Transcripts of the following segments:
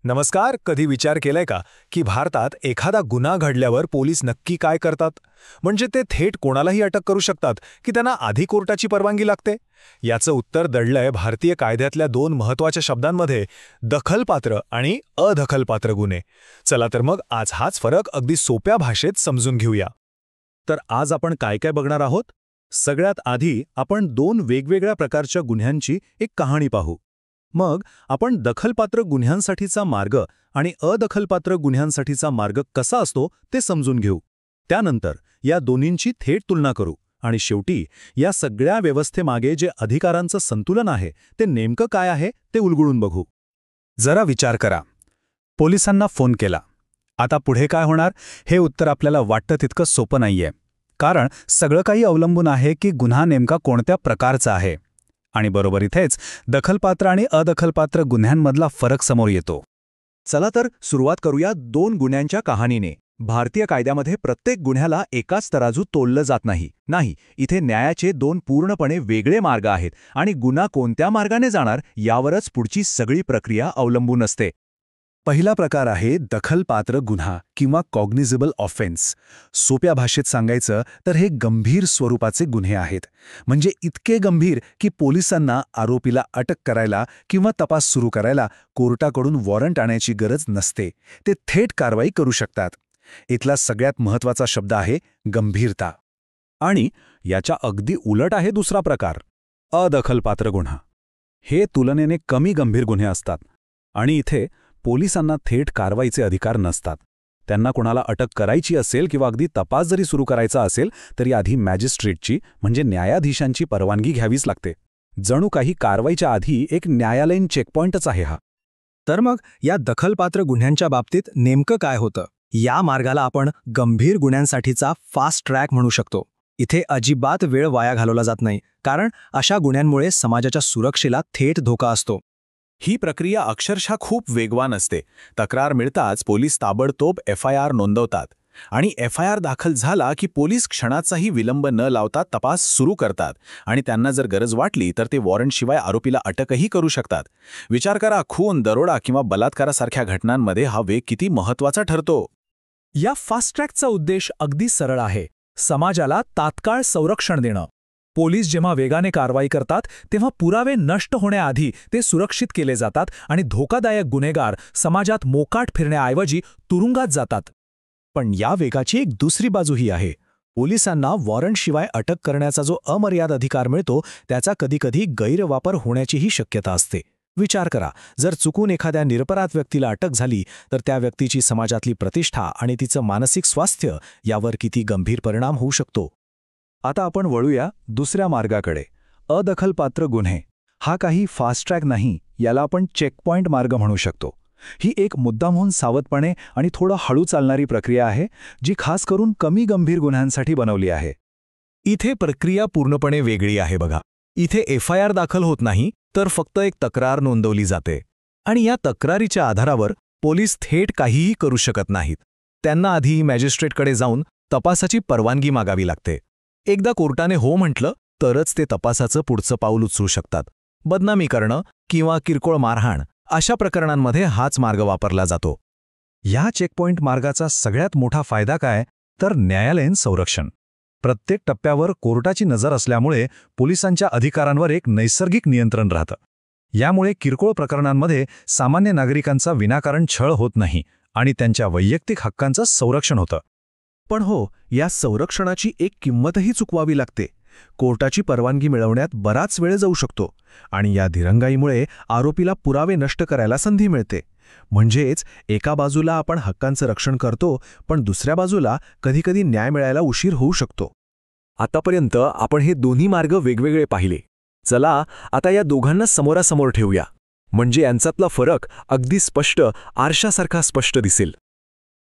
नमस्कार. कधी विचार केलाय का की भारतात एखादा गुन्हा घडल्यावर पोलीस नक्की काय करतात? म्हणजे ते थेट कोणालाही अटक करू शकतात की त्यांना आधी कोर्टाची परवानगी लागते? याचं उत्तर दडलंय भारतीय कायद्यातल्या दोन महत्त्वाच्या शब्दांमध्ये: दखलपात्र आणि अदखलपात्र गुन्हे. चला तर मग आज हाच फरक अगदी सोप्या भाषेत समजून घेऊया. तर आज आपण काय काय बघणार आहोत? सगळ्यात आधी आपण दोन वेगवेगळ्या प्रकारच्या गुन्ह्यांची एक कहाणी पाहू. मग आपण दखलपात्र गुन्ह्यांसाठीचा मार्ग आणि अदखलपात्र गुन्ह्यांसाठीचा मार्ग कसा असतो ते समजून घेऊ. त्यानंतर या दोन्हींची थेट तुलना करू आणि शेवटी या सगळ्या व्यवस्थेमागे जे अधिकारांचं संतुलन आहे ते नेमकं काय आहे ते उलगडून बघू. जरा विचार करा. पोलिसांना फोन केला. आता पुढे काय होणार हे उत्तर आपल्याला वाटतं तितकं सोपं नाहीये. कारण सगळं काही अवलंबून आहे की गुन्हा नेमका कोणत्या प्रकारचा आहे. आणि बरोबर इथेच दखलपात्र आणि अदखलपात्र गुन्ह्यांमधला फरक समोर येतो. चला तर सुरुवात करूया दोन गुन्ह्यांच्या कहाणीने. भारतीय कायद्यामध्ये प्रत्येक गुन्ह्याला एकाच तराजू तोललं जात नाही. इथे न्यायाचे दोन पूर्णपणे वेगळे मार्ग आहेत आणि गुन्हा कोणत्या मार्गाने जाणार यावरच पुढची सगळी प्रक्रिया अवलंबून असते. पहिला प्रकार आहे दखलपात्र गुन्हा किंवा कॉग्निझेबल ऑफेन्स. सोप्या भाषेत सांगायचं तर हे गंभीर स्वरूपाचे गुन्हे आहेत. म्हणजे इतके गंभीर की पोलिसांना आरोपीला अटक करायला किंवा तपास सुरू करायला कोर्टाकडून वॉरंट आणायची गरज नसते. ते थेट कारवाई करू शकतात. इथला सगळ्यात महत्त्वाचा शब्द आहे गंभीरता. आणि याच्या अगदी उलट आहे दुसरा प्रकार, अदखलपात्र गुन्हा. हे तुलनेने कमी गंभीर गुन्हे असतात आणि इथे पोलिसांना थेट कारवाईचे अधिकार नसतात. त्यांना कोणाला अटक करायची असेल किंवा अगदी तपास जरी सुरू करायचा असेल तरी आधी मॅजिस्ट्रेटची म्हणजे न्यायाधीशांची परवानगी घ्यावीच लागते. जणू काही कारवाईच्या आधी एक न्यायालयीन चेकपॉइंटच आहे हा. तर मग या दखलपात्र गुन्ह्यांच्या बाबतीत नेमकं काय होतं? या मार्गाला आपण गंभीर गुन्ह्यांसाठीचा फास्ट ट्रॅक म्हणू शकतो. इथे अजिबात वेळ वाया घालवला जात नाही, कारण अशा गुन्ह्यांमुळे समाजाच्या सुरक्षेला थेट धोका असतो. ही प्रक्रिया अक्षरशः खूप वेगवान असते. तक्रार मिळताच पोलीस ताबडतोब FIR नोंदवतात आणि FIR दाखल झाला की पोलीस क्षणाचाही विलंब न लावता तपास सुरू करतात आणि त्यांना जर गरज वाटली तर ते वॉरंटशिवाय आरोपीला अटकही करू शकतात. विचार करा, खून, दरोडा किंवा बलात्कारासारख्या घटनांमध्ये हा वेग किती महत्त्वाचा ठरतो. या फास्ट ट्रॅकचा उद्देश अगदी सरळ आहे: समाजाला तात्काळ संरक्षण देणं. पोलीस जेव्हा वेगाने कारवाई करतात तेव्हा पुरावे नष्ट होण्याआधी ते सुरक्षित केले जातात आणि धोकादायक गुन्हेगार समाजात मोकाट फिरण्याऐवजी तुरुंगात जातात. पण या वेगाची एक दुसरी बाजूही आहे. पोलिसांना वॉरंटशिवाय अटक करण्याचा जो अमर्याद अधिकार मिळतो त्याचा कधीकधी गैरवापर होण्याचीही शक्यता असते. विचार करा, जर चुकून एखाद्या निरपराध व्यक्तीला अटक झाली तर त्या व्यक्तीची समाजातली प्रतिष्ठा आणि तिचं मानसिक स्वास्थ्य यावर किती गंभीर परिणाम होऊ शकतो. आता आपण वळूया दुसऱ्या मार्गाकडे, अदखलपात्र गुन्हे. हा काही फास्ट ट्रॅक नाही, याला आपण चेकपॉइंट मार्ग म्हणू शकतो. ही एक मुद्दामहून सावधपणे आणि थोडं हळू चालणारी प्रक्रिया आहे जी खास करून कमी गंभीर गुन्ह्यांसाठी बनवली आहे. इथे प्रक्रिया पूर्णपणे वेगळी आहे बघा. इथे FIR दाखल होत नाही, तर फक्त एक तक्रार नोंदवली जाते आणि या तक्रारीच्या आधारावर पोलीस थेट काहीही करू शकत नाहीत. त्यांना आधी मॅजिस्ट्रेटकडे जाऊन तपासाची परवानगी मागावी लागते. एकदा कोर्टाने हो म्हटलं तरच ते तपासाचं पुढचं पाऊल उचलू शकतात. बदनामी करणं किंवा किरकोळ मारहाण अशा प्रकरणांमध्ये हाच मार्ग वापरला जातो. या चेकपॉइंट मार्गाचा सगळ्यात मोठा फायदा काय तर न्यायालयीन संरक्षण. प्रत्येक टप्प्यावर कोर्टाची नजर असल्यामुळे पोलिसांच्या अधिकारांवर एक नैसर्गिक नियंत्रण राहतं. यामुळे किरकोळ प्रकरणांमध्ये सामान्य नागरिकांचा विनाकारण छळ होत नाही आणि त्यांच्या वैयक्तिक हक्कांचं संरक्षण होतं. पण हो, या संरक्षणाची एक किंमतही चुकवावी लागते. कोर्टाची परवानगी मिळवण्यात बराच वेळ जाऊ शकतो आणि या दिरंगाईमुळे आरोपीला पुरावे नष्ट करायला संधी मिळते. म्हणजेच एका बाजूला आपण हक्कांचं रक्षण करतो, पण दुसऱ्या बाजूला कधीकधी न्याय मिळायला उशीर होऊ शकतो. आतापर्यंत आपण हे दोन्ही मार्ग वेगवेगळे पाहिले. चला आता या दोघांना समोरासमोर ठेवूया, म्हणजे यांच्यातला फरक अगदी स्पष्ट, आरशासारखा स्पष्ट दिसेल.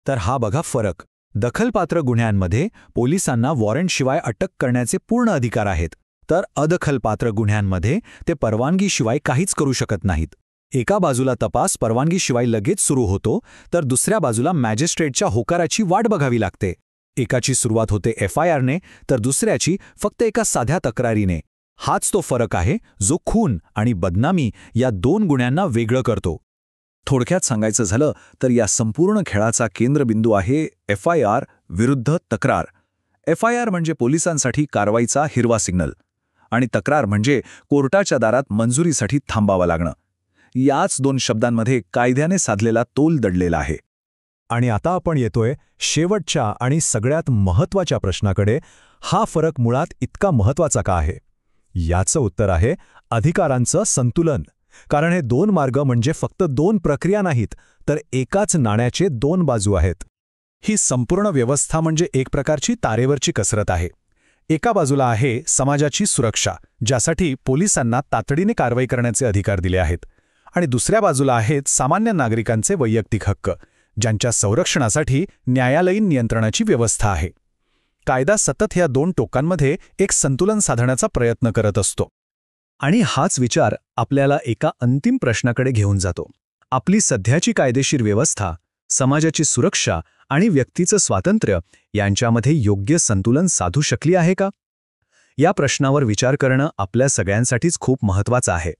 तर हा बघा फरक. दखलपात्र गुन्ह्यांमध्ये पोलिसांना वॉरंटशिवाय अटक करण्याचे पूर्ण अधिकार आहेत, तर अदखलपात्र गुन्ह्यांमध्ये ते परवानगीशिवाय काहीच करू शकत नाहीत. एका बाजूला तपास परवानगीशिवाय लगेच सुरू होतो, तर दुसऱ्या बाजूला मॅजिस्ट्रेटच्या होकाराची वाट बघावी लागते. एकाची सुरुवात होते FIRने तर दुसऱ्याची फक्त एका साध्या तक्रारीने. हाच तो फरक आहे जो खून आणि बदनामी या दोन गुन्ह्यांना वेगळं करतो. थोडक्यात सांगायचं झालं तर या संपूर्ण खेळाचा केंद्रबिंदू आहे FIR विरुद्ध तक्रार. FIR म्हणजे पोलिसांसाठी कारवाईचा हिरवा सिग्नल आणि तक्रार म्हणजे कोर्टाच्या दारात मंजुरीसाठी थांबावं लागणं. याच दोन शब्दांमध्ये कायद्याने साधलेला तोल दडलेला आहे. आणि आता आपण येतोय शेवटच्या आणि सगळ्यात महत्त्वाच्या प्रश्नाकडे. हा फरक मुळात इतका महत्त्वाचा का आहे? याचं उत्तर आहे अधिकारांचं संतुलन. कारण हे दोन मार्ग म्हणजे फक्त दोन प्रक्रिया नाहीत, तर एकाच नाण्याचे दोन बाजू आहेत. ही संपूर्ण व्यवस्था म्हणजे एक प्रकारची तारेवरची कसरत आहे. एका बाजूला आहे समाजाची सुरक्षा, ज्यासाठी पोलिसांना तातडीने कारवाई करण्याचे अधिकार दिले आहेत, आणि दुसऱ्या बाजूला आहेत सामान्य नागरिकांचे वैयक्तिक हक्क, ज्यांच्या संरक्षणासाठी न्यायालयीन नियंत्रणाची व्यवस्था आहे. कायदा सतत ह्या दोन टोकांमध्ये एक संतुलन साधण्याचा प्रयत्न करत असतो. आणि हाच विचार आपल्याला एका अंतिम प्रश्नाकडे घेऊन जातो. आपली सध्याची कायदेशीर व्यवस्था, समाजाची सुरक्षा आणि व्यक्तीचं स्वातंत्र्य यांच्यामध्ये योग्य संतुलन साधू शकली आहे का? या प्रश्नावर विचार करणं आपल्या सगळ्यांसाठीच खूप महत्त्वाचं आहे.